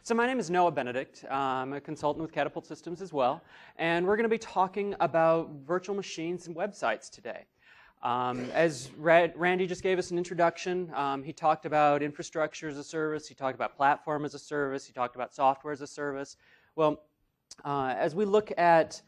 So my name is Noah Benedict. I'm a consultant with Catapult Systems as well, and we're going to be talking about virtual machines and websites today. As Randy just gave us an introduction, he talked about infrastructure as a service, he talked about platform as a service, he talked about software as a service. Well, as we look at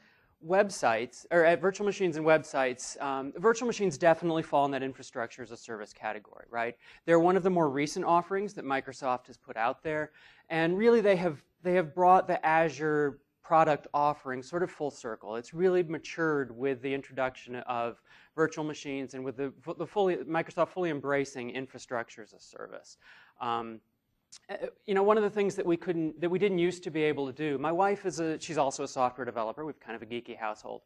websites, or at virtual machines and websites, virtual machines definitely fall in that infrastructure as a service category, right? They're one of the more recent offerings that Microsoft has put out there, and really they have brought the Azure product offering sort of full circle. It's really matured with the introduction of virtual machines and with Microsoft fully embracing infrastructure as a service. You know, one of the things that we didn't used to be able to do. My wife she's also a software developer. We've kind of a geeky household,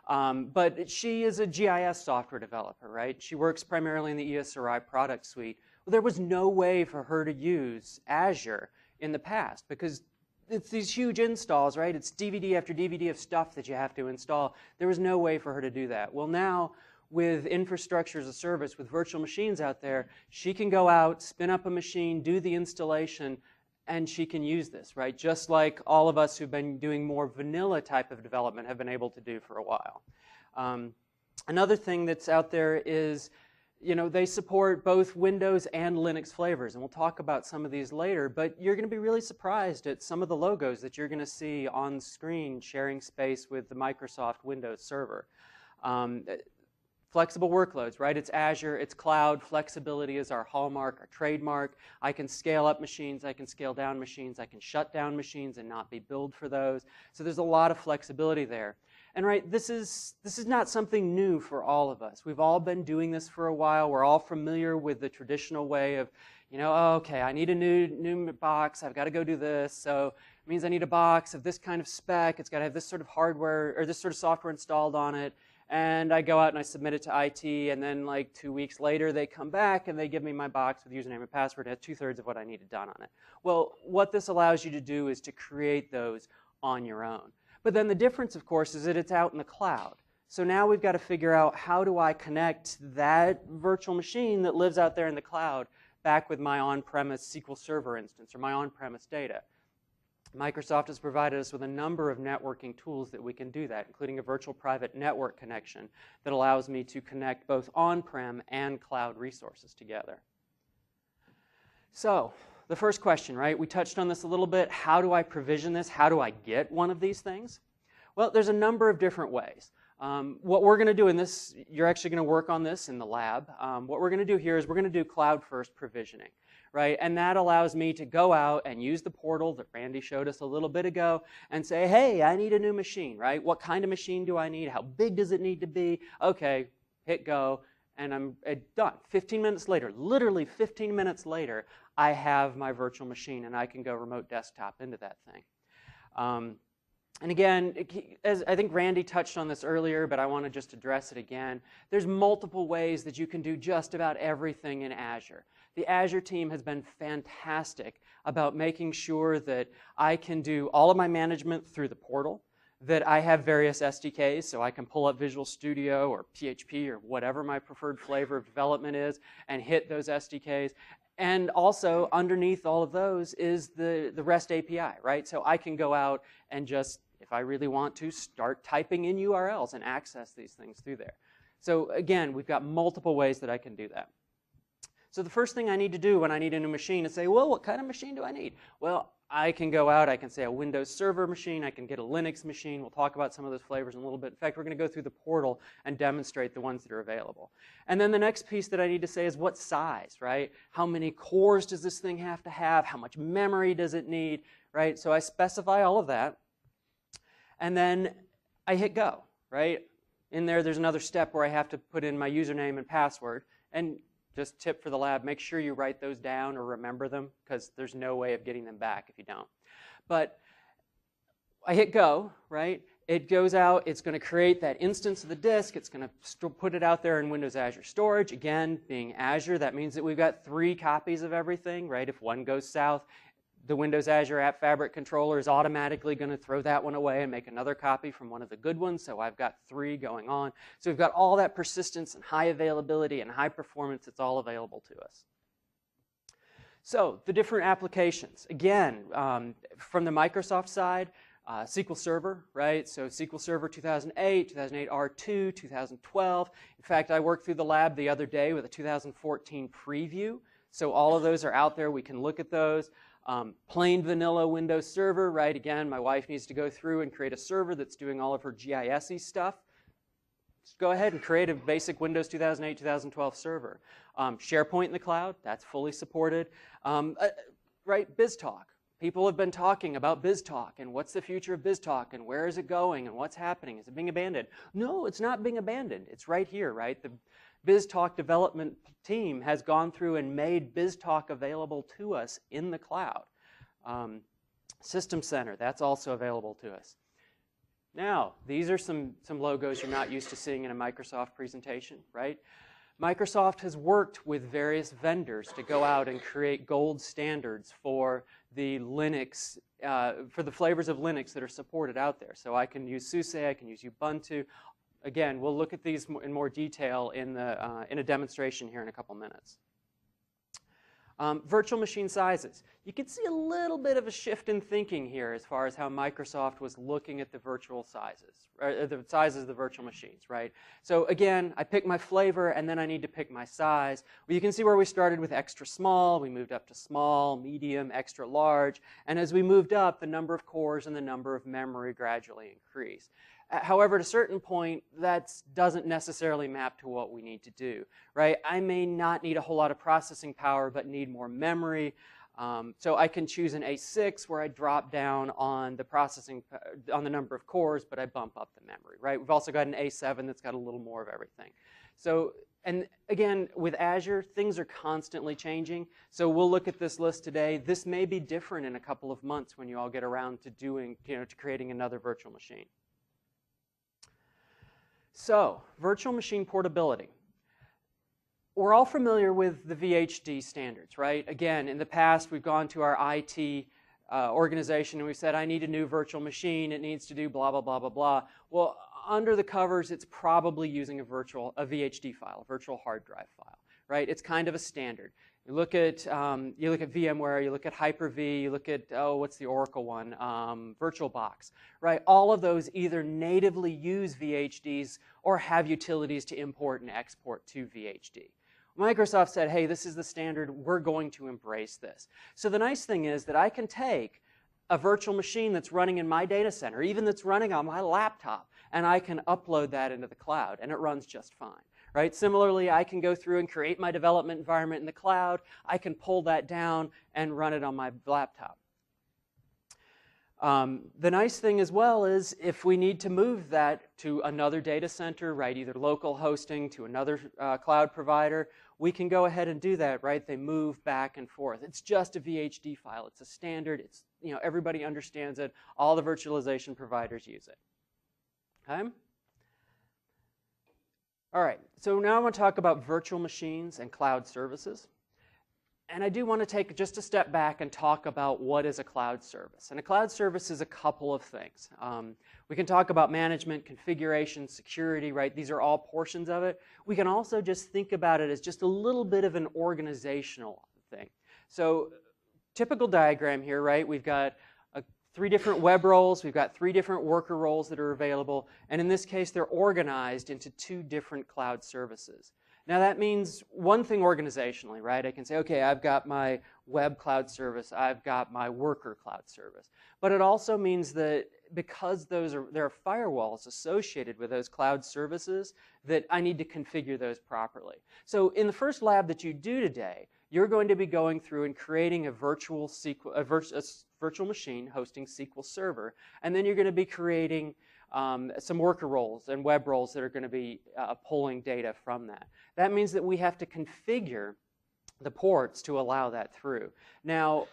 but she is a GIS software developer, right? She works primarily in the ESRI product suite. Well, there was no way for her to use Azure in the past because it's these huge installs, right? It's DVD after DVD of stuff that you have to install. There was no way for her to do that. Well, now, with infrastructure as a service, with virtual machines out there, she can go out, spin up a machine, do the installation, and she can use this, right? Just like all of us who've been doing more vanilla type of development have been able to do for a while. Another thing that's out there is, you know, they support both Windows and Linux flavors, and we'll talk about some of these later, but you're going to be really surprised at some of the logos that you're going to see on screen sharing space with the Microsoft Windows Server. Flexible workloads, right? It's Azure, it's cloud, flexibility is our hallmark, our trademark. I can scale up machines, I can scale down machines, I can shut down machines and not be billed for those. So there's a lot of flexibility there. And right, this is not something new for all of us. We've all been doing this for a while. We're all familiar with the traditional way of, you know, oh, okay, I need a new box, I've got to go do this. So it means I need a box of this kind of spec, it's got to have this sort of hardware or this sort of software installed on it. And I go out and I submit it to IT, and then like 2 weeks later they come back and they give me my box with username and password. It has 2/3 of what I needed done on it. Well, what this allows you to do is to create those on your own. But then the difference, of course, is that it's out in the cloud. So now we've got to figure out, how do I connect that virtual machine that lives out there in the cloud back with my on-premise SQL Server instance or my on-premise data? Microsoft has provided us with a number of networking tools that we can do that, including a virtual private network connection that allows me to connect both on-prem and cloud resources together. So, the first question, right? We touched on this a little bit. How do I provision this? How do I get one of these things? Well, there's a number of different ways. What we're going to do in this, you're actually going to work on this in the lab. What we're going to do here is we're going to do cloud-first provisioning, right? And that allows me to go out and use the portal that Randy showed us a little bit ago and say, hey, I need a new machine, right? What kind of machine do I need? How big does it need to be? Okay, hit go, and I'm done. 15 minutes later, literally 15 minutes later, I have my virtual machine and I can go remote desktop into that thing. And again, as I think Randy touched on this earlier, but I want to just address it again. There's multiple ways that you can do just about everything in Azure. The Azure team has been fantastic about making sure that I can do all of my management through the portal, that I have various SDKs, so I can pull up Visual Studio or PHP or whatever my preferred flavor of development is and hit those SDKs. And also, underneath all of those is the REST API, right? So I can go out and just, if I really want to, start typing in URLs and access these things through there. So again, we've got multiple ways that I can do that. So the first thing I need to do when I need a new machine is say, well, what kind of machine do I need? Well, I can go out, I can say a Windows Server machine, I can get a Linux machine. We'll talk about some of those flavors in a little bit. In fact, we're going to go through the portal and demonstrate the ones that are available. And then the next piece that I need to say is what size, right? How many cores does this thing have to have? How much memory does it need, right? So I specify all of that. And then I hit go, right? In there's another step where I have to put in my username and password. And just tip for the lab, make sure you write those down or remember them, because there's no way of getting them back if you don't. But I hit go, right? It goes out, it's going to create that instance of the disk, it's going to put it out there in Windows Azure Storage. Again, being Azure, that means that we've got 3 copies of everything, right? If one goes south, the Windows Azure App Fabric controller is automatically going to throw that one away and make another copy from one of the good ones, so I've got 3 going on. So we've got all that persistence and high availability and high performance. It's all available to us. So the different applications, again, from the Microsoft side, SQL Server, right? So SQL Server 2008, 2008 R2, 2012. In fact, I worked through the lab the other day with a 2014 preview. So all of those are out there. We can look at those. Plain vanilla Windows Server, right? Again, my wife needs to go through and create a server that's doing all of her GIS-y stuff. Just go ahead and create a basic Windows 2008, 2012 server. SharePoint in the cloud, that's fully supported. Right, BizTalk. People have been talking about BizTalk and what's the future of BizTalk and where is it going and what's happening. Is it being abandoned? No, it's not being abandoned. It's right here, right? The BizTalk development team has gone through and made BizTalk available to us in the cloud. System Center, that's also available to us. Now, these are some logos you're not used to seeing in a Microsoft presentation, right? Microsoft has worked with various vendors to go out and create gold standards for the Linux, for the flavors of Linux that are supported out there. So I can use SUSE, I can use Ubuntu. Again, we'll look at these in more detail in a demonstration here in a couple minutes. Virtual machine sizes. You can see a little bit of a shift in thinking here as far as how Microsoft was looking at the virtual sizes, or the sizes of the virtual machines, right? So again, I pick my flavor and then I need to pick my size. Well, you can see where we started with extra small, we moved up to small, medium, extra large, and as we moved up, the number of cores and the number of memory gradually increased. However, at a certain point, that doesn't necessarily map to what we need to do, right? I may not need a whole lot of processing power, but need more memory. So I can choose an A6 where I drop down on the processing, on the number of cores, but I bump up the memory, right? We've also got an A7 that's got a little more of everything. So, and again, with Azure, things are constantly changing. So we'll look at this list today. This may be different in a couple of months when you all get around to doing, to creating another virtual machine. So, virtual machine portability. We're all familiar with the VHD standards, right? Again, in the past, we've gone to our IT organization and we said, I need a new virtual machine. It needs to do blah, blah, blah, blah, blah. Well, under the covers, it's probably using a VHD file, a virtual hard drive file, right? It's kind of a standard. You look at VMware, you look at Hyper-V, you look at, oh, what's the Oracle one? VirtualBox, right? All of those either natively use VHDs or have utilities to import and export to VHD. Microsoft said, hey, this is the standard, we're going to embrace this. So the nice thing is that I can take a virtual machine that's running in my data center, even that's running on my laptop, and I can upload that into the cloud, and it runs just fine. Right? Similarly, I can go through and create my development environment in the cloud. I can pull that down and run it on my laptop. The nice thing as well is if we need to move that to another data center, right, either local hosting to another cloud provider, we can go ahead and do that, right? They move back and forth. It's just a VHD file. It's a standard. It's, everybody understands it. All the virtualization providers use it. Okay? All right, so now I want to talk about virtual machines and cloud services. And I do want to take just a step back and talk about what is a cloud service. And a cloud service is a couple of things. We can talk about management, configuration, security, right? These are all portions of it. We can also just think about it as just a little bit of an organizational thing. So typical diagram here, right? We've got 3 different web roles, we've got 3 different worker roles that are available, and in this case they're organized into 2 different cloud services. Now that means one thing organizationally, right? I can say, okay, I've got my web cloud service, I've got my worker cloud service. But it also means that because there are firewalls associated with those cloud services, that I need to configure those properly. So in the first lab that you do today, you're going to be going through and creating a virtual machine hosting SQL Server, and then you're going to be creating some worker roles and web roles that are going to be pulling data from that. That means that we have to configure the ports to allow that through. Now,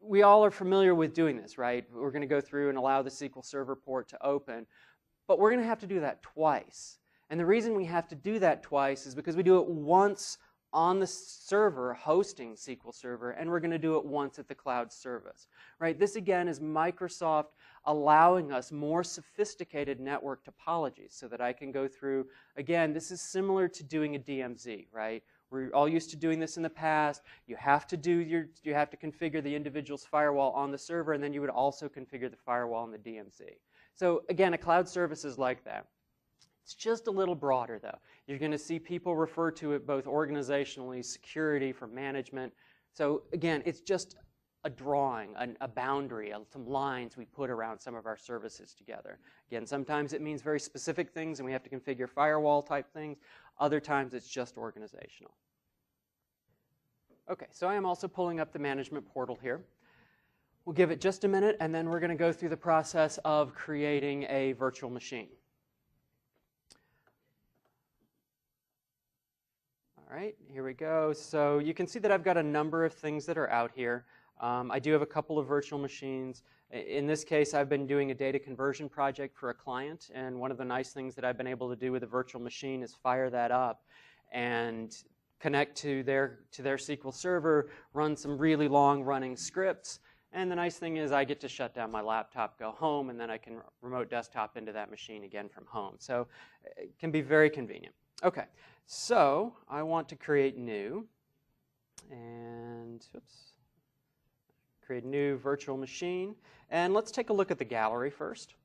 we all are familiar with doing this, right? We're going to go through and allow the SQL Server port to open, but we're going to have to do that twice. And the reason we have to do that twice is because we do it once on the server hosting SQL Server, and we're going to do it once at the cloud service, right? This again is Microsoft allowing us more sophisticated network topologies so that I can go through, again, this is similar to doing a DMZ, right? We're all used to doing this in the past. You have to configure the individual's firewall on the server, and then you would also configure the firewall in the DMZ. So again, a cloud service is like that. It's just a little broader, though. You're going to see people refer to it both organizationally, security, for management. So again, it's just a drawing, a boundary, some lines we put around some of our services together. Again, sometimes it means very specific things and we have to configure firewall type things. Other times it's just organizational. Okay, so I am also pulling up the management portal here. We'll give it just a minute and then we're going to go through the process of creating a virtual machine. All right, here we go. So you can see that I've got a number of things that are out here. I do have a couple of virtual machines. In this case, I've been doing a data conversion project for a client, and one of the nice things that I've been able to do with a virtual machine is fire that up and connect to their SQL server, run some really long running scripts, and the nice thing is I get to shut down my laptop, go home, and then I can remote desktop into that machine again from home. So it can be very convenient. Okay, so I want to create new, and create a new virtual machine. And let's take a look at the gallery first.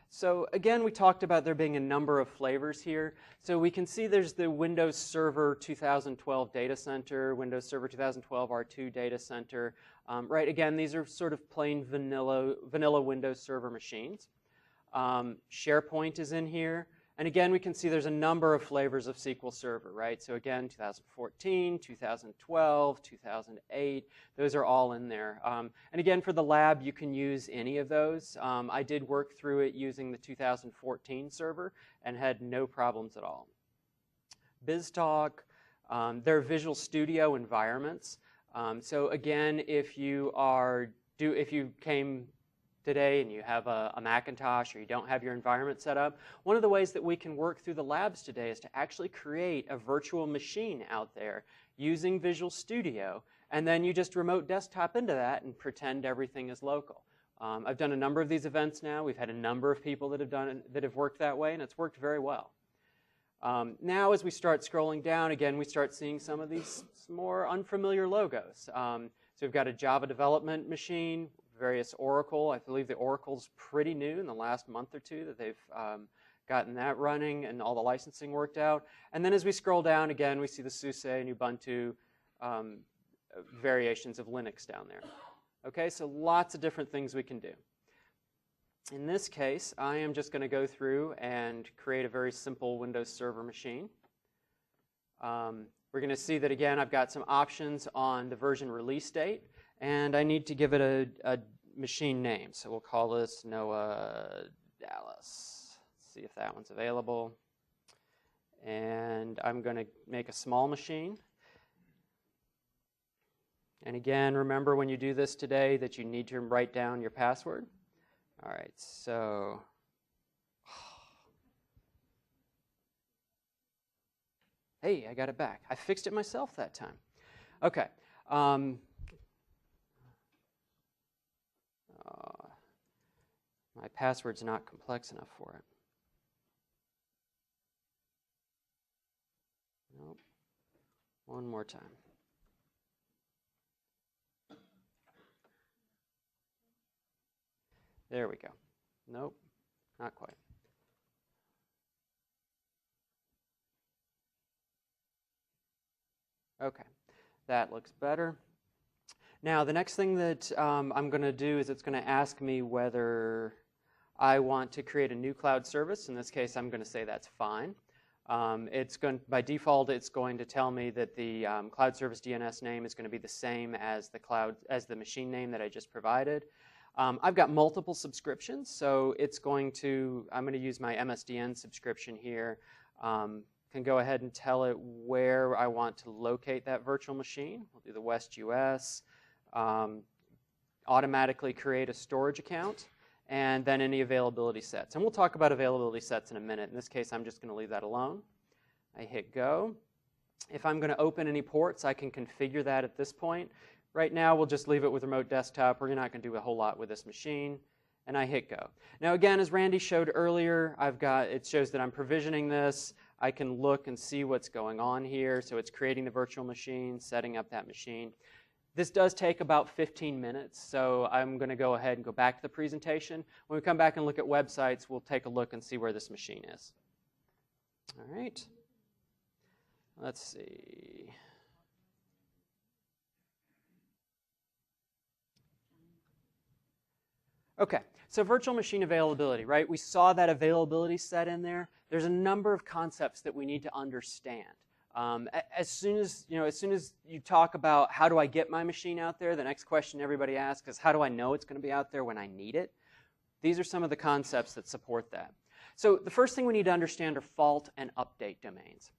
So again, we talked about there being a number of flavors here. So we can see there's the Windows Server 2012 Data Center, Windows Server 2012 R2 Data Center. Right, again, these are sort of plain vanilla Windows Server machines. SharePoint is in here. And again, we can see there's a number of flavors of SQL Server, right? So again, 2014, 2012, 2008, those are all in there. And again, for the lab, you can use any of those. I did work through it using the 2014 server and had no problems at all. BizTalk, they're Visual Studio environments. So again, if you came today and you have a Macintosh or you don't have your environment set up, one of the ways that we can work through the labs today is to actually create a virtual machine out there using Visual Studio, and then you just remote desktop into that and pretend everything is local. I've done a number of these events now. We've had a number of people that have worked that way, and it's worked very well. Now as we start scrolling down, again, we start seeing some of these more unfamiliar logos. So we've got a Java development machine, various Oracle. I believe the Oracle's pretty new in the last month or two that they've gotten that running and all the licensing worked out. And then as we scroll down, again, we see the SUSE and Ubuntu variations of Linux down there. Okay, so lots of different things we can do. In this case, I am just going to go through and create a very simple Windows Server machine. We're going to see that, again, I've got some options on the version release date. And I need to give it a machine name. So we'll call this Noah Dallas. Let's see if that one's available. And I'm going to make a small machine. And again, remember when you do this today that you need to write down your password. All right, so hey, I got it back. I fixed it myself that time. Okay. My password's not complex enough for it. Nope. One more time. There we go. Nope, not quite. Okay, that looks better. Now, the next thing that I'm going to do is it's going to ask me whether I want to create a new cloud service. In this case, I'm going to say that's fine. By default, it's going to tell me that the cloud service DNS name is going to be the same as the machine name that I just provided. I've got multiple subscriptions, so I'm going to use my MSDN subscription here. Can go ahead and tell it where I want to locate that virtual machine. We'll do the West US. Automatically create a storage account, and then any availability sets. And we'll talk about availability sets in a minute. In this case, I'm just going to leave that alone. I hit go. If I'm going to open any ports, I can configure that at this point. Right now, we'll just leave it with remote desktop. We're not going to do a whole lot with this machine. And I hit go. Now again, as Randy showed earlier, it shows that I'm provisioning this. I can look and see what's going on here. So it's creating the virtual machine, setting up that machine. This does take about 15 minutes, so I'm going to go ahead and go back to the presentation. When we come back and look at websites, we'll take a look and see where this machine is. All right. Let's see. Okay, so virtual machine availability, right? We saw that availability set in there. There's a number of concepts that we need to understand. As soon as you talk about how do I get my machine out there, the next question everybody asks is how do I know it's going to be out there when I need it? These are some of the concepts that support that. So the first thing we need to understand are fault and update domains.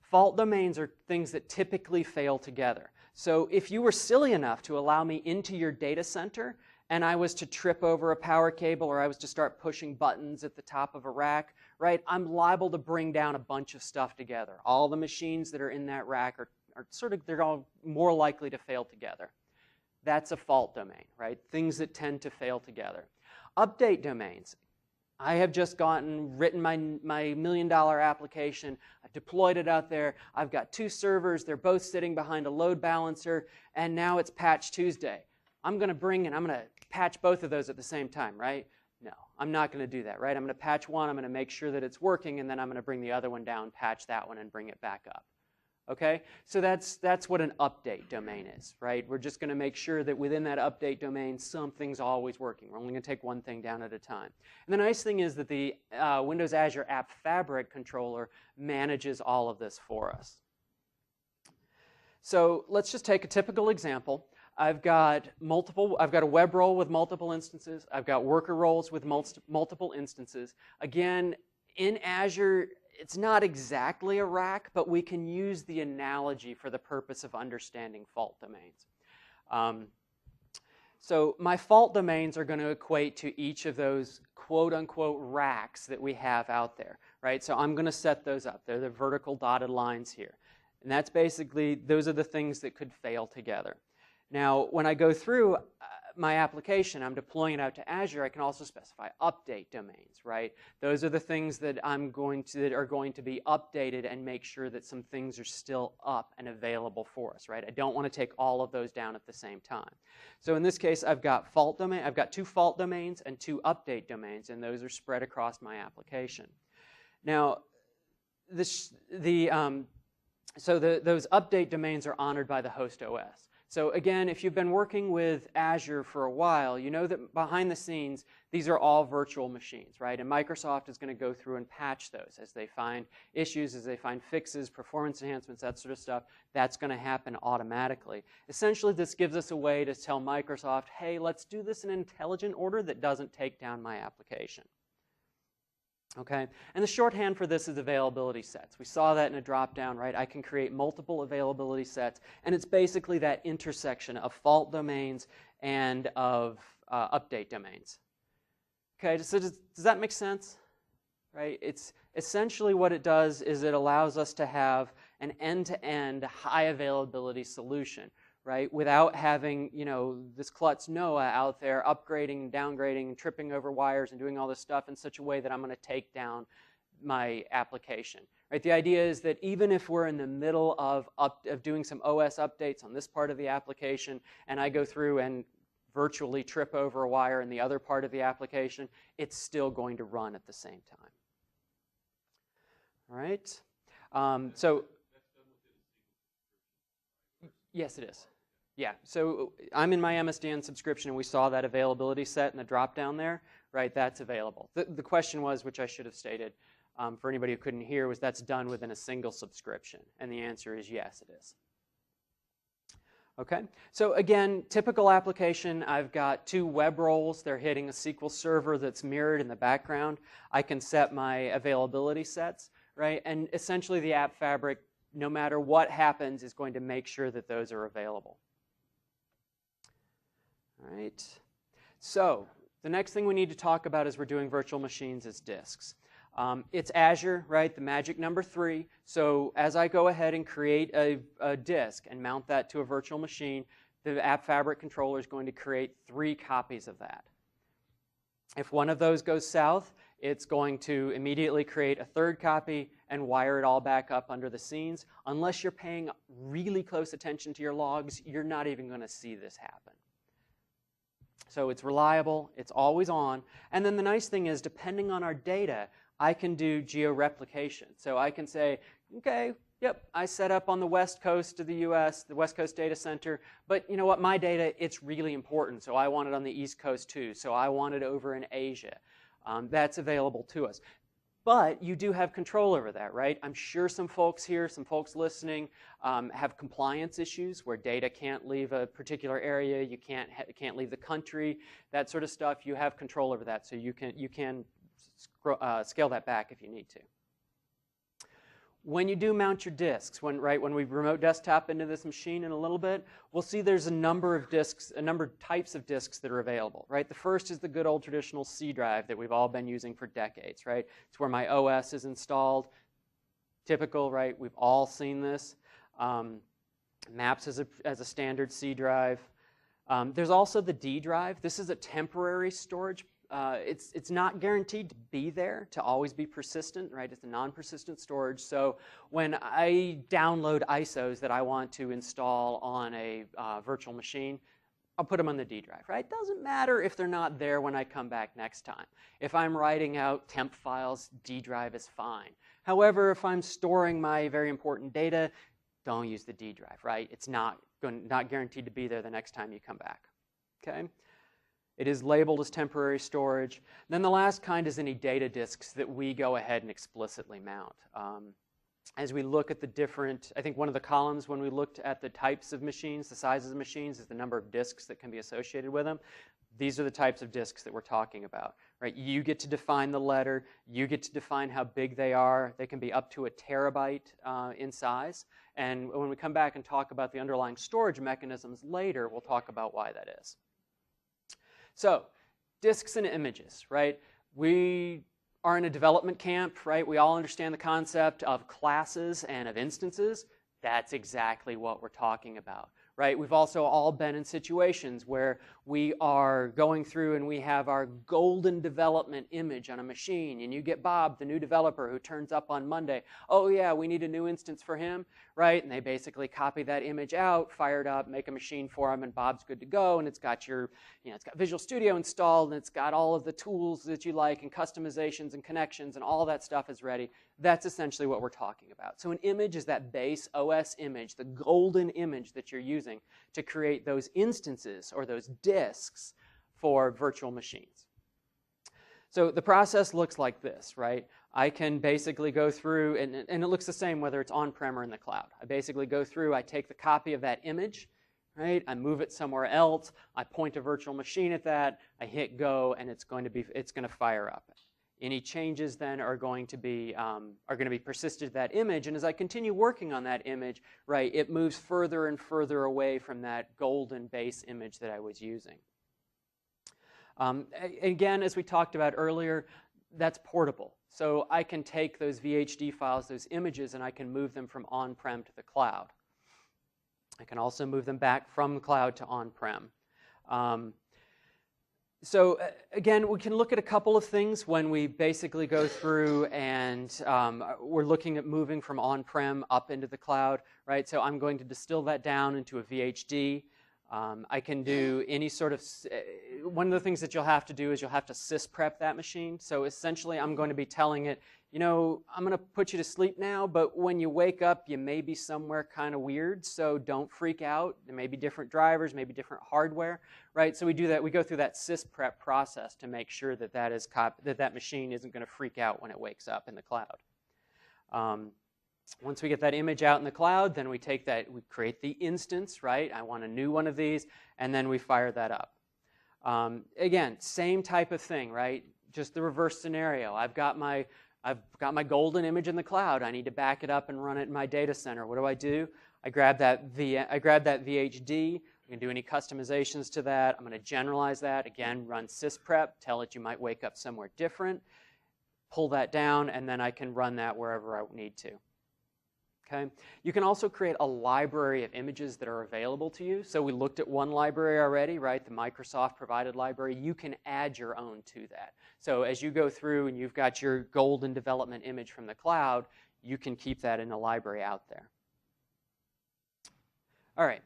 Fault domains are things that typically fail together. So if you were silly enough to allow me into your data center and I was to trip over a power cable or I was to start pushing buttons at the top of a rack, right, I'm liable to bring down a bunch of stuff together. All the machines that are in that rack are they're all more likely to fail together. That's a fault domain, right? Things that tend to fail together. Update domains. I have just written my $1 million application. I've deployed it out there. I've got 2 servers. They're both sitting behind a load balancer, and now it's Patch Tuesday. I'm going to patch both of those at the same time, right? No, I'm not going to do that, right? I'm going to patch one. I'm going to make sure that it's working, and then I'm going to bring the other one down, patch that one, and bring it back up. Okay, so that's what an update domain is, right? We're just going to make sure that within that update domain, something's always working. We're only going to take one thing down at a time. And the nice thing is that the Windows Azure App Fabric controller manages all of this for us. So let's just take a typical example. I've got a web role with multiple instances. I've got worker roles with multiple instances. Again, in Azure, it's not exactly a rack, but we can use the analogy for the purpose of understanding fault domains. So my fault domains are going to equate to each of those quote-unquote racks that we have out there, right? So I'm going to set those up. They're the vertical dotted lines here. And that's basically, those are the things that could fail together. Now, when I go through my application, I'm deploying it out to Azure, I can also specify update domains, right? Those are the things that are going to be updated and make sure that some things are still up and available for us, right? I don't want to take all of those down at the same time. So in this case, I've got 2 fault domains and 2 update domains, and those are spread across my application. Now, those update domains are honored by the host OS. So again, if you've been working with Azure for a while, you know that behind the scenes, these are all virtual machines, right? And Microsoft is going to go through and patch those as they find issues, as they find fixes, performance enhancements, that sort of stuff. That's going to happen automatically. Essentially, this gives us a way to tell Microsoft, hey, let's do this in an intelligent order that doesn't take down my application. Okay, and the shorthand for this is availability sets. We saw that in a drop-down, right? I can create multiple availability sets, and it's basically that intersection of fault domains and of update domains. Okay, so does that make sense? Right? It's essentially what it does is it allows us to have an end-to-end high availability solution, right? Without having, this klutz Noah out there upgrading, downgrading, and tripping over wires and doing all this stuff in such a way that I'm going to take down my application, right? The idea is that even if we're in the middle of doing some OS updates on this part of the application, and I go through and virtually trip over a wire in the other part of the application, it's still going to run at the same time. All right? Yes, it is. Yeah, so I'm in my MSDN subscription, and we saw that availability set in the drop-down there, right? That's available. The question was, which I should have stated for anybody who couldn't hear, was that's done within a single subscription, and the answer is yes, it is. Okay, so again, typical application, I've got 2 web roles. They're hitting a SQL server that's mirrored in the background. I can set my availability sets, right? And essentially the App Fabric, no matter what happens, is going to make sure that those are available. All right, so the next thing we need to talk about as we're doing virtual machines is disks. It's Azure, right, the magic number 3. So as I go ahead and create a disk and mount that to a virtual machine, the App Fabric controller is going to create 3 copies of that. If one of those goes south, it's going to immediately create a 3rd copy and wire it all back up under the scenes. Unless you're paying really close attention to your logs, you're not even going to see this happen. So it's reliable, it's always on, and then the nice thing is, depending on our data, I can do geo-replication. So I can say, okay, yep, I set up on the west coast of the US, the West Coast Data Center, but you know what, my data, it's really important, so I want it on the East Coast too, so I want it over in Asia. That's available to us. But you do have control over that, right? I'm sure some folks here, some folks listening, have compliance issues where data can't leave a particular area, you can't leave the country, that sort of stuff. You have control over that, so you can scale that back if you need to. When you do mount your disks, when we remote desktop into this machine in a little bit, we'll see there's a number of disks, a number of types of disks that are available, right? The first is the good old traditional C drive that we've all been using for decades, right? It's where my OS is installed. Typical, right? We've all seen this. Maps as a standard C drive. There's also the D drive. This is a temporary storage. It's not guaranteed to be there, to always be persistent, right? It's a non-persistent storage. So when I download ISOs that I want to install on a virtual machine, I'll put them on the D drive, right? It doesn't matter if they're not there when I come back next time. If I'm writing out temp files, D drive is fine. However, if I'm storing my very important data, don't use the D drive, right? It's not guaranteed to be there the next time you come back, okay? It is labeled as temporary storage. Then the last kind is any data disks that we go ahead and explicitly mount. As we look at the different, I think one of the columns when we looked at the types of machines, the sizes of machines, is the number of disks that can be associated with them. These are the types of disks that we're talking about, right? You get to define the letter. You get to define how big they are. They can be up to 1 terabyte in size. And when we come back and talk about the underlying storage mechanisms later, we'll talk about why that is. So, disks and images, right? We are in a development camp, right? We all understand the concept of classes and of instances. That's exactly what we're talking about, right? We've also all been in situations where we are going through and we have our golden development image on a machine, and you get Bob, the new developer, who turns up on Monday. Oh yeah, we need a new instance for him, right? And they basically copy that image out, fire it up, make a machine for him, and Bob's good to go. And it's got your, it's got Visual Studio installed, and it's got all of the tools that you like, and customizations and connections, and all that stuff is ready. That's essentially what we're talking about. So an image is that base OS image, the golden image that you're using to create those instances or those disks for virtual machines. So the process looks like this, right? I can basically go through, and it looks the same whether it's on-prem or in the cloud. I basically go through, I take the copy of that image, right? I move it somewhere else, I point a virtual machine at that, I hit go, and it's going to fire up. Any changes then are going to be persisted to that image, and as I continue working on that image, right, it moves further and further away from that golden base image that I was using. Again, as we talked about earlier, that's portable. So I can take those VHD files, those images, and I can move them from on-prem to the cloud. I can also move them back from the cloud to on-prem. So again, we can look at a couple of things when we basically go through and we're looking at moving from on-prem up into the cloud, right? So I'm going to distill that down into a VHD. I can do any sort of, one of the things that you'll have to do is you'll have to sysprep that machine. So essentially I'm going to be telling it, I'm going to put you to sleep now, but when you wake up, you may be somewhere kind of weird, so don't freak out. There may be different drivers, maybe different hardware, right? So we do that. We go through that sysprep process to make sure that that machine isn't going to freak out when it wakes up in the cloud. Once we get that image out in the cloud, then we take that, we create the instance, right? I want a new one of these, and then we fire that up. Again, same type of thing, right? Just the reverse scenario. I've got my golden image in the cloud. I need to back it up and run it in my data center. What do? I grab that VHD. I can do any customizations to that. I'm going to generalize that. Again, run sysprep. Tell it you might wake up somewhere different. Pull that down, and then I can run that wherever I need to. Okay. You can also create a library of images that are available to you. So we looked at one library already, right? The Microsoft provided library. You can add your own to that. So as you go through and you've got your golden development image from the cloud, you can keep that in a library out there. All right,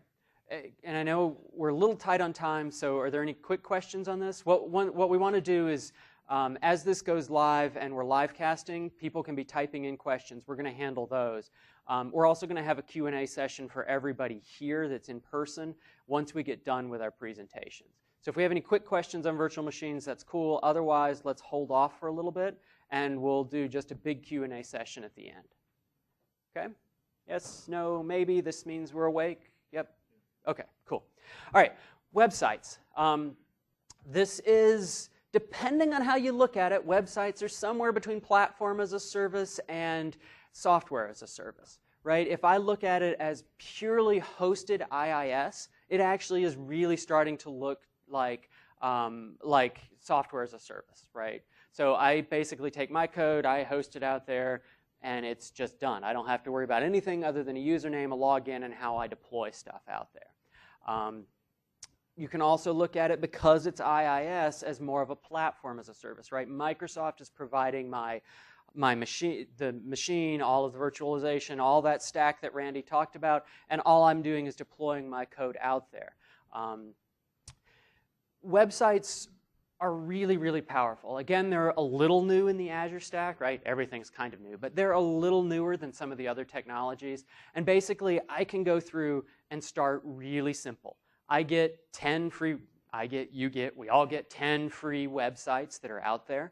and I know we're a little tight on time, so are there any quick questions on this? What we want to do is, as this goes live and we're live casting, people can be typing in questions. We're going to handle those. We're also going to have a Q&A session for everybody here that's in person once we get done with our presentations. So if we have any quick questions on virtual machines, that's cool. Otherwise, let's hold off for a little bit, and we'll do just a big Q&A session at the end. Okay? Yes, no, maybe. This means we're awake. Yep. Okay, cool. All right, websites. This is, depending on how you look at it, websites are somewhere between platform as a service and software as a service, right? If I look at it as purely hosted IIS, it actually is really starting to look like software as a service, right? So I basically take my code, I host it out there, and it's just done. I don't have to worry about anything other than a username, a login, and how I deploy stuff out there. You can also look at it, because it's IIS, as more of a platform as a service, right? Microsoft is providing my machine, all of the virtualization, all that stack that Randy talked about, and all I'm doing is deploying my code out there. Websites are really, really powerful. Again, they're a little new in the Azure stack, right? Everything's kind of new, but they're a little newer than some of the other technologies. And basically, I can go through and start really simple. I get 10 free, we all get 10 free websites that are out there.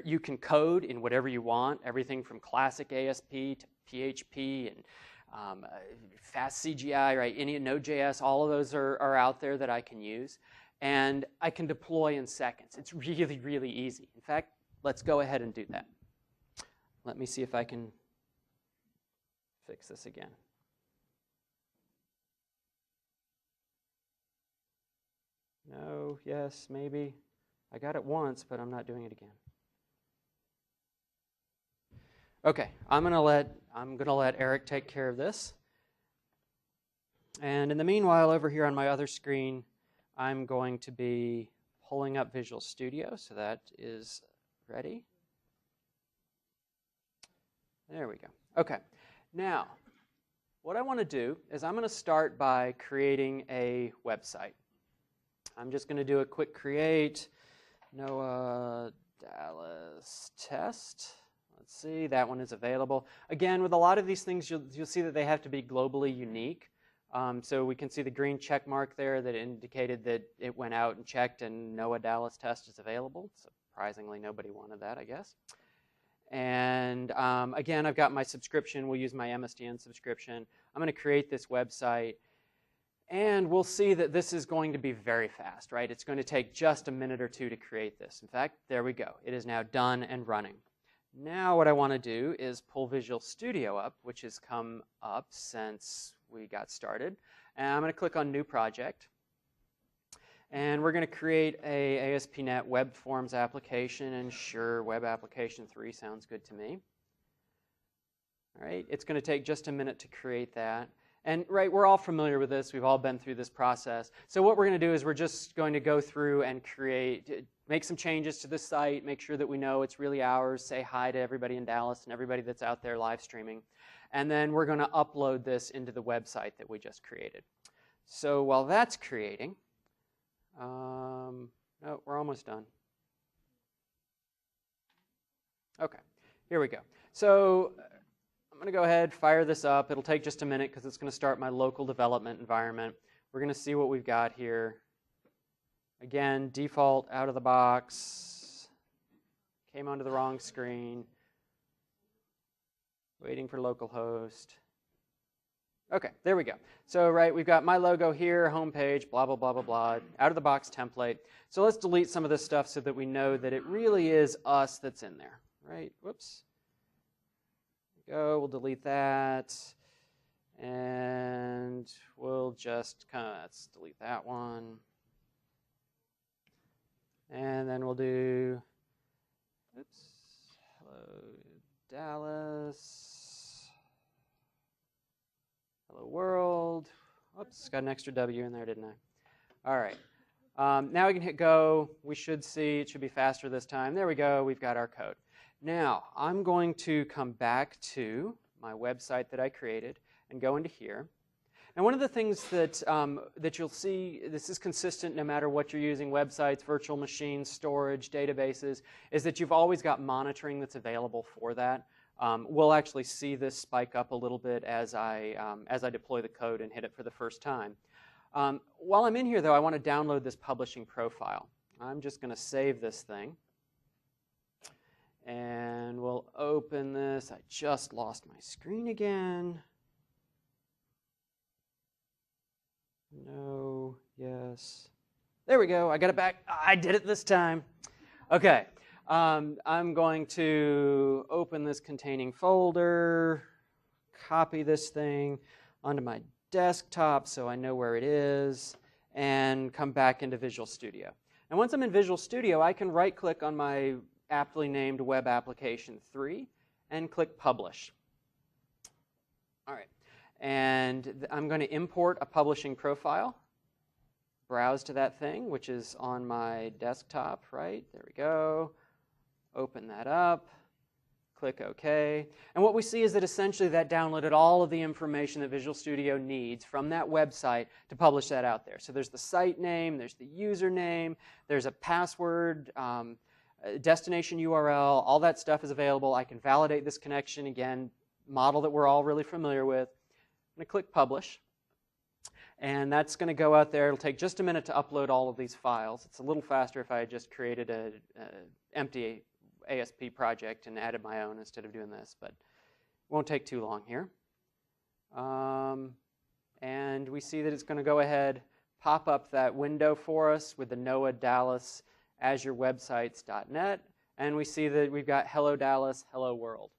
You can code in whatever you want, everything from classic ASP to PHP and fast CGI, right? Any Node.js, all of those are out there that I can use. And I can deploy in seconds. It's really, really easy. In fact, let's go ahead and do that. Let me see if I can fix this again. No, yes, maybe. I got it once, but I'm not doing it again. Okay, I'm gonna let Eric take care of this. And in the meanwhile, over here on my other screen, I'm going to be pulling up Visual Studio, so that is ready. There we go. Okay, now what I want to do is I'm going to start by creating a website. I'm just going to do a quick create Noah Dallas test. Let's see, that one is available. Again, with a lot of these things, you'll see that they have to be globally unique. So we can see the green check mark there that indicated that it went out and checked and Noah Dallas test is available. Surprisingly, nobody wanted that, I guess. And again, I've got my subscription. We'll use my MSDN subscription. I'm going to create this website. And we'll see that this is going to be very fast, right? It's going to take just a minute or two to create this. In fact, there we go. It is now done and running. Now what I want to do is pull Visual Studio up, which has come up since we got started. And I'm going to click on New Project. And we're going to create a ASP.NET Web Forms application. And sure, Web Application 3 sounds good to me. All right, it's going to take just a minute to create that. And right, we're all familiar with this. We've all been through this process. So what we're going to do is we're just going to go through and make some changes to the site, make sure that we know it's really ours, say hi to everybody in Dallas and everybody that's out there live streaming. And then we're going to upload this into the website that we just created. So while that's creating, no, we're almost done. Okay, here we go. So I'm going to go ahead, fire this up. It'll take just a minute because it's going to start my local development environment. We're going to see what we've got here. Again, default out of the box. Came onto the wrong screen. Waiting for localhost. Okay, there we go. So, right, we've got my logo here, homepage, blah, blah, blah, blah, blah, out of the box template. So let's delete some of this stuff so that we know that it really is us that's in there, right? Whoops. Go, we'll delete that, and we'll just let's delete that one, and then we'll do, oops, hello Dallas, hello world, oops, got an extra W in there, didn't I? All right, now we can hit go. We should see, it should be faster this time. There we go, we've got our code. Now, I'm going to come back to my website that I created and go into here. And one of the things that, that you'll see, this is consistent no matter what you're using, websites, virtual machines, storage, databases, is that you've always got monitoring that's available for that. We'll actually see this spike up a little bit as I deploy the code and hit it for the first time. While I'm in here, though, I want to download this publishing profile. I'm just going to save this thing. And we'll open this. I just lost my screen again. No, yes. There we go. I got it back. I did it this time. Okay. I'm going to open this containing folder, copy this thing onto my desktop so I know where it is, and come back into Visual Studio. And once I'm in Visual Studio, I can right-click on my aptly named Web Application 3 and click Publish. All right. And I'm going to import a publishing profile, browse to that thing, which is on my desktop, right? There we go. Open that up, click OK. And what we see is that essentially that downloaded all of the information that Visual Studio needs from that website to publish that out there. So there's the site name, there's the username, there's a password, destination URL, all that stuff is available. I can validate this connection, again, model that we're all really familiar with. I'm going to click Publish, and that's going to go out there. It'll take just a minute to upload all of these files. It's a little faster if I had just created an empty ASP project and added my own instead of doing this, but it won't take too long here. And we see that it's going to go ahead, pop up that window for us with the NOAA Dallas Azure Websites.net, and we see that we've got Hello Dallas, Hello World.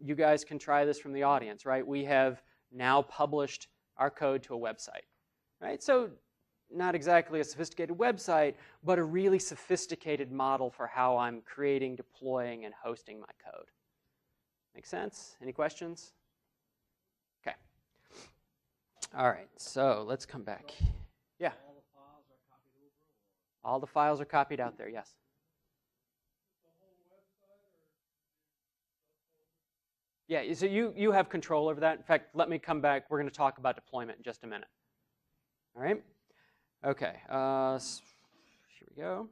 You guys can try this from the audience, right? We have now published our code to a website, right? So not exactly a sophisticated website, but a really sophisticated model for how I'm creating, deploying, and hosting my code. Make sense? Any questions? Okay. All right, so let's come back. Yeah. All the files are copied out there, yes. Yeah, so you have control over that. In fact, let me come back. We're going to talk about deployment in just a minute. All right? Okay, here we go.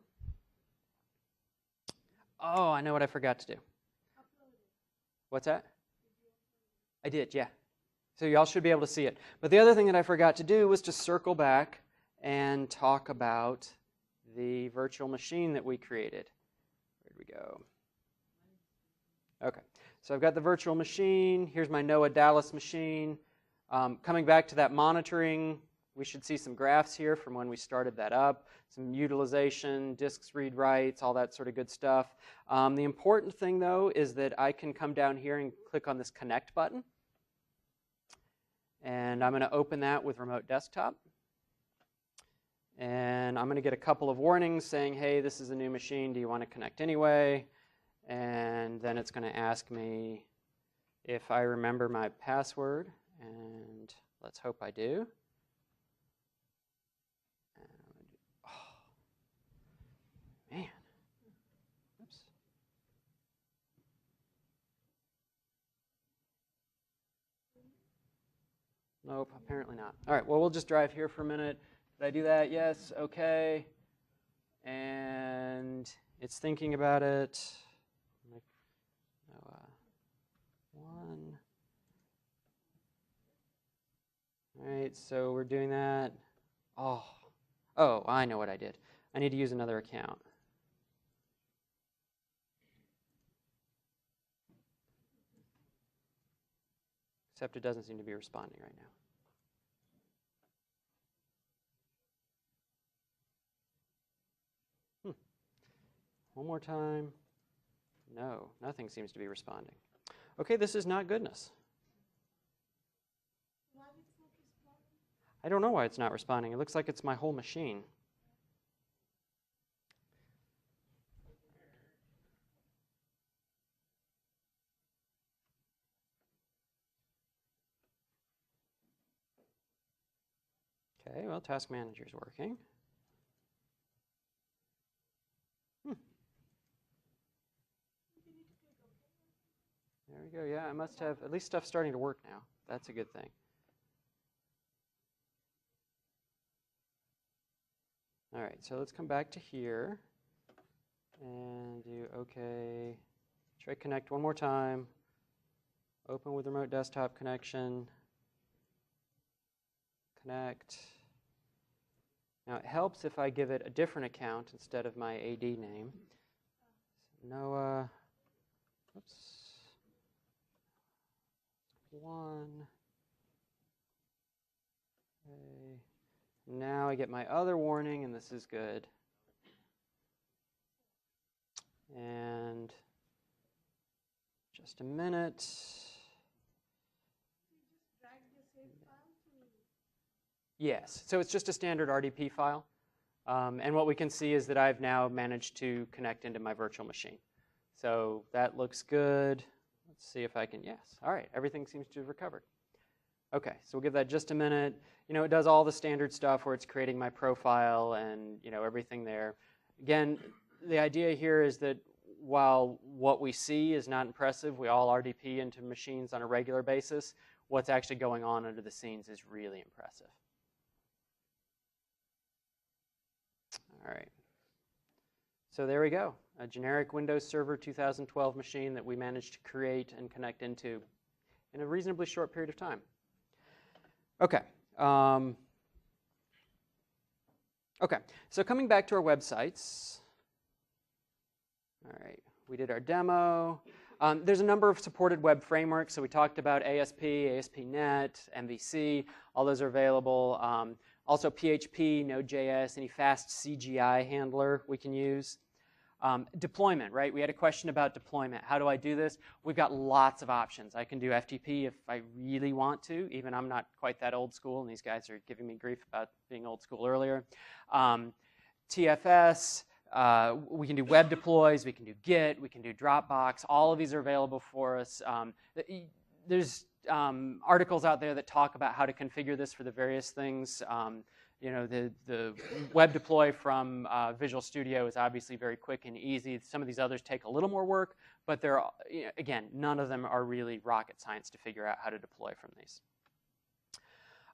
Oh, I know what I forgot to do. What's that? I did, yeah. So y'all should be able to see it. But the other thing that I forgot to do was to circle back and talk about the virtual machine that we created. Where did we go? Okay, so I've got the virtual machine. Here's my NOAA Dallas machine. Coming back to that monitoring, we should see some graphs here from when we started that up, some utilization, disks, read writes, all that sort of good stuff. The important thing, though, is that I can come down here and click on this Connect button. And I'm going to open that with Remote Desktop. And I'm going to get a couple of warnings saying, hey, this is a new machine. Do you want to connect anyway? And then it's going to ask me if I remember my password. And let's hope I do. Oh, man. Oops. Nope, apparently not. All right, well, we'll just drive here for a minute. Did I do that? Yes, okay. And it's thinking about it. One. All right, so we're doing that. Oh, I know what I did. I need to use another account. Except it doesn't seem to be responding right now. One more time. No, nothing seems to be responding. Okay, this is not goodness. I don't know why it's not responding. It looks like it's my whole machine. Okay, well, Task Manager is working. we go. Yeah, I must have at least stuff starting to work now. That's a good thing. All right, so let's come back to here and do OK. Try connect one more time. Open with remote desktop connection. Connect. Now it helps if I give it a different account instead of my AD name. So Noah, oops, 1. Okay. Now I get my other warning, and this is good. And just a minute. Yes, so it's just a standard RDP file. And what we can see is that I've now managed to connect into my virtual machine. So that looks good. Let's see if I can, yes. All right, everything seems to have recovered. Okay, so we'll give that just a minute. You know, it does all the standard stuff where it's creating my profile and, you know, everything there. Again, the idea here is that while what we see is not impressive, we all RDP into machines on a regular basis, what's actually going on under the scenes is really impressive. All right. So there we go, a generic Windows Server 2012 machine that we managed to create and connect into in a reasonably short period of time. Okay. Okay, so coming back to our websites. All right, we did our demo. There's a number of supported web frameworks. So we talked about ASP, ASP.NET, MVC. All those are available. Also PHP, Node.js, any fast CGI handler we can use. Deployment, right? We had a question about deployment. How do I do this? We've got lots of options. I can do FTP if I really want to. Even I'm not quite that old school, and these guys are giving me grief about being old school earlier. TFS, we can do web deploys, we can do Git, we can do Dropbox. All of these are available for us. There's articles out there that talk about how to configure this for the various things. You know, the web deploy from Visual Studio is obviously very quick and easy. Some of these others take a little more work, but they're, you know, again, none of them are really rocket science to figure out how to deploy from these.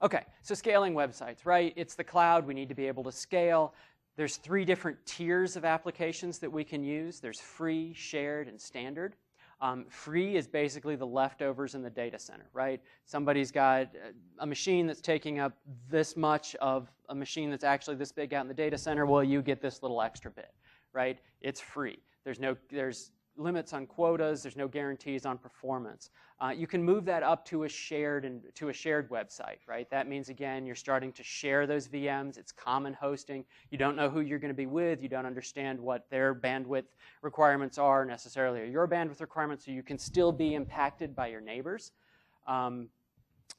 Okay, so scaling websites, right? It's the cloud. We need to be able to scale. There's 3 different tiers of applications that we can use. There's free, shared, and standard. Free is basically the leftovers in the data center, right? Somebody's got a machine that's taking up this much of a machine that's actually this big out in the data center. Well, you get this little extra bit, right? It's free. There's limits on quotas. There's no guarantees on performance. You can move that up to a shared website, right? That means, again, you're starting to share those VMs. It's common hosting. You don't know who you're going to be with. You don't understand what their bandwidth requirements are necessarily, or your bandwidth requirements, so you can still be impacted by your neighbors.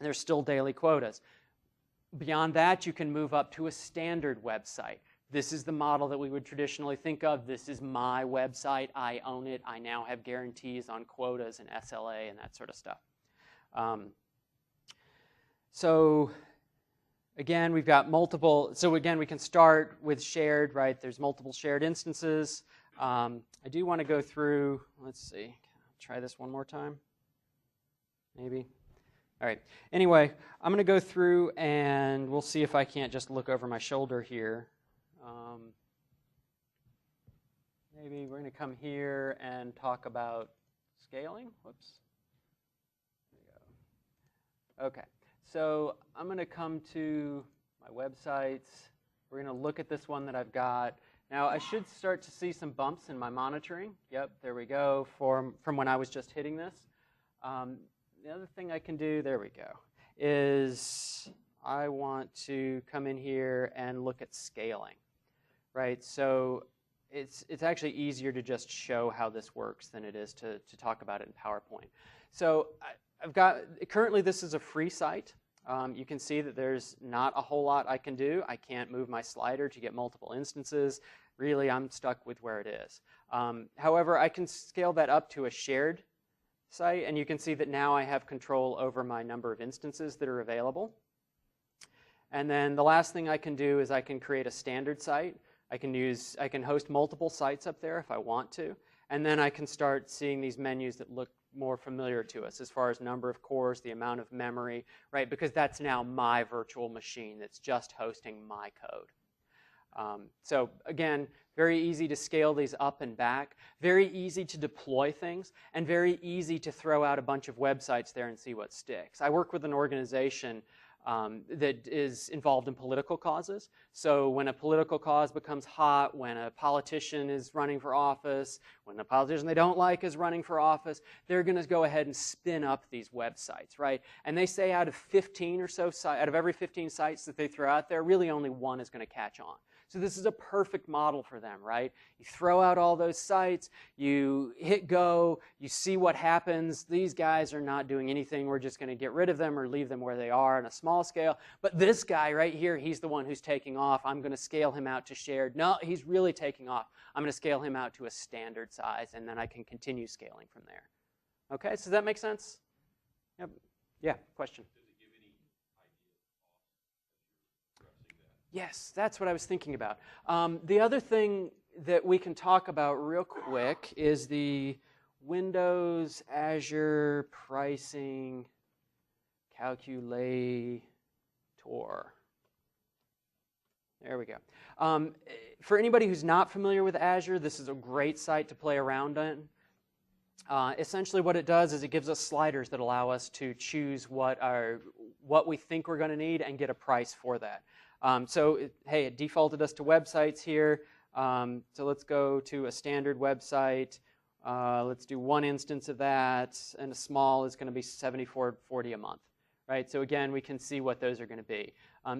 There's still daily quotas. Beyond that, you can move up to a standard website. This is the model that we would traditionally think of. This is my website. I own it. I now have guarantees on quotas and SLA and that sort of stuff. So again, we've got multiple. So again, we can start with shared, right? There's multiple shared instances. I do want to go through, let's see, try this one more time, maybe. All right, anyway, I'm going to go through and we'll see if I can't just look over my shoulder here. Maybe we're going to come here and talk about scaling. Whoops. There we go. Okay, so I'm going to come to my websites. We're going to look at this one that I've got. Now, I should start to see some bumps in my monitoring. Yep, there we go, from when I was just hitting this. The other thing I can do, there we go, is I want to come in here and look at scaling, right? So it's actually easier to just show how this works than it is to talk about it in PowerPoint. So I've got, currently this is a free site. You can see that there's not a whole lot I can do. I can't move my slider to get multiple instances. Really, I'm stuck with where it is. However, I can scale that up to a shared site, and you can see that now I have control over my number of instances that are available. And then the last thing I can do is I can create a standard site. I can host multiple sites up there if I want to, and then I can start seeing these menus that look more familiar to us as far as number of cores, the amount of memory, right? Because that's now my virtual machine that's just hosting my code. So again, very easy to scale these up and back, very easy to deploy things, and very easy to throw out a bunch of websites there and see what sticks. I work with an organization that is involved in political causes. So when a political cause becomes hot, when a politician is running for office, when a politician they don't like is running for office, they're going to go ahead and spin up these websites, right? And they say out of 15 or so, out of every 15 sites that they throw out there, really only one is going to catch on. So this is a perfect model for them, right? You throw out all those sites, you hit go, you see what happens. These guys are not doing anything. We're just going to get rid of them or leave them where they are on a small scale. But this guy right here, he's the one who's taking off. I'm going to scale him out to shared. No, he's really taking off. I'm going to scale him out to a standard size, and then I can continue scaling from there. Okay, so does that make sense? Yep. Yeah, question. Yes, that's what I was thinking about. The other thing that we can talk about real quick is the Windows Azure pricing calculator. There we go. For anybody who's not familiar with Azure, this is a great site to play around in. Essentially what it does is it gives us sliders that allow us to choose what we think we're going to need and get a price for that. Hey, it defaulted us to websites here. So let's go to a standard website. Let's do one instance of that, and a small is going to be $74.40 a month, right? So again, we can see what those are going to be.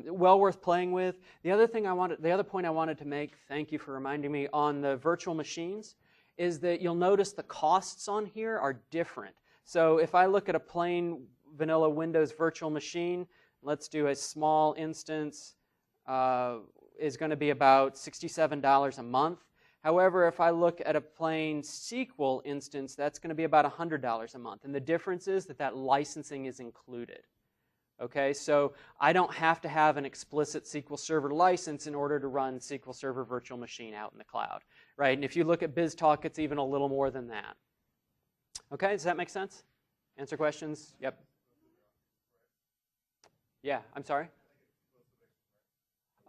Well worth playing with. The other point I wanted to make, thank you for reminding me, on the virtual machines, is that you'll notice the costs on here are different. So if I look at a plain vanilla Windows virtual machine, let's do a small instance. Is going to be about $67 a month. However, if I look at a plain SQL instance, that's going to be about $100 a month. And the difference is that licensing is included. Okay, so I don't have to have an explicit SQL Server license in order to run SQL Server Virtual Machine out in the cloud, right? And if you look at BizTalk, it's even a little more than that. Okay, does that make sense? Answer questions? Yep. Yeah, I'm sorry?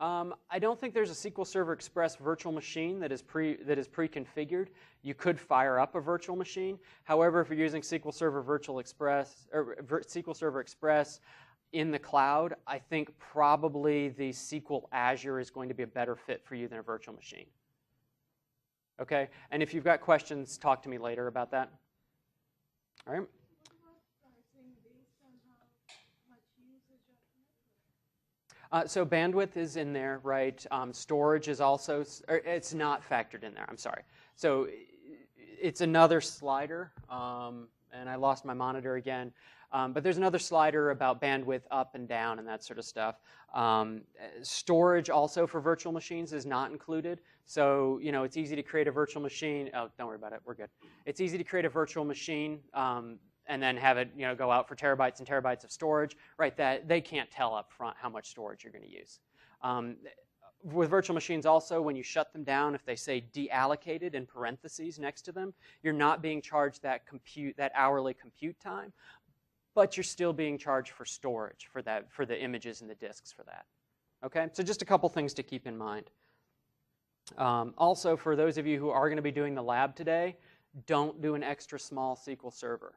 I don't think there's a SQL Server Express virtual machine that is pre-configured. You could fire up a virtual machine. However, if you're using SQL Server Virtual Express or SQL Server Express in the cloud, I think probably the SQL Azure is going to be a better fit for you than a virtual machine. Okay, and if you've got questions, talk to me later about that. All right. So bandwidth is in there, right? Storage is also, it's not factored in there, I'm sorry. So it's another slider, and I lost my monitor again. But there's another slider about bandwidth up and down and that sort of stuff. Storage also for virtual machines is not included. So, you know, it's easy to create a virtual machine. Oh, don't worry about it, we're good. It's easy to create a virtual machine and then have it, you know, go out for terabytes and terabytes of storage, right? That they can't tell up front how much storage you're going to use. With virtual machines also, when you shut them down, if they say deallocated in parentheses next to them, you're not being charged that hourly compute time, but you're still being charged for storage for the images and the disks for that. Okay, so just a couple things to keep in mind. Also, for those of you who are going to be doing the lab today, don't do an extra small SQL Server.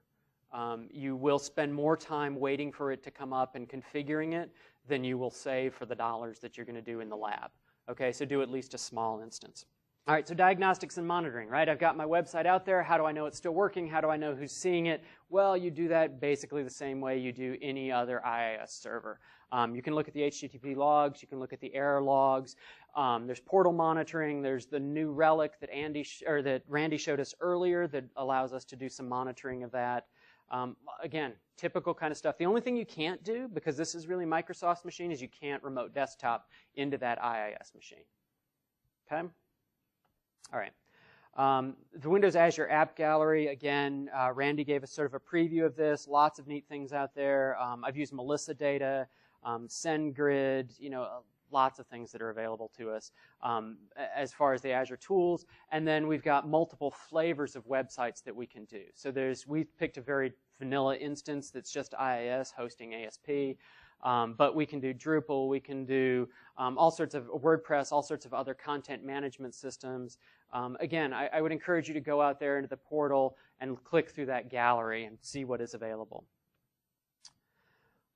You will spend more time waiting for it to come up and configuring it than you will save for the dollars that you're going to do in the lab. Okay, so do at least a small instance. All right, so diagnostics and monitoring, right? I've got my website out there. How do I know it's still working? How do I know who's seeing it? Well, you do that basically the same way you do any other IIS server. You can look at the HTTP logs. You can look at the error logs. There's portal monitoring. There's the new relic that Randy showed us earlier that allows us to do some monitoring of that. Again, typical kind of stuff. The only thing you can't do, because this is really Microsoft's machine, is you can't remote desktop into that IIS machine. Okay? All right. The Windows Azure App Gallery, again, Randy gave us sort of a preview of this. Lots of neat things out there. I've used Melissa data, SendGrid, you know, lots of things that are available to us as far as the Azure tools. And then we've got multiple flavors of websites that we can do. So we've picked a very vanilla instance that's just IIS hosting ASP. But we can do Drupal, we can do all sorts of WordPress, all sorts of other content management systems. Again, I would encourage you to go out there into the portal and click through that gallery and see what is available.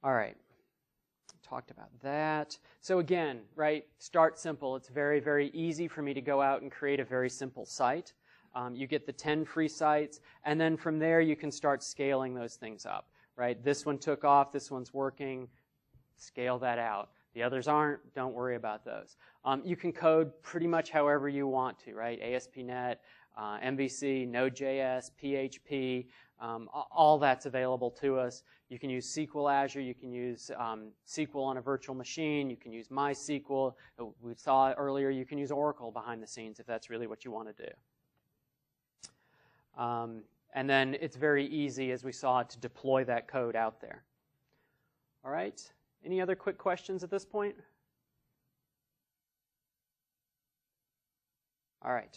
All right, talked about that. So again, right, start simple. It's very, very easy for me to go out and create a very simple site. You get the 10 free sites, and then from there you can start scaling those things up, right? This one took off, this one's working. Scale that out. The others aren't, don't worry about those. You can code pretty much however you want to, right? ASP.NET, MVC, Node.js, PHP, all that's available to us. You can use SQL Azure, you can use SQL on a virtual machine, you can use MySQL. We saw earlier you can use Oracle behind the scenes if that's really what you want to do. And then it's very easy, as we saw, to deploy that code out there. All right. Any other quick questions at this point? All right.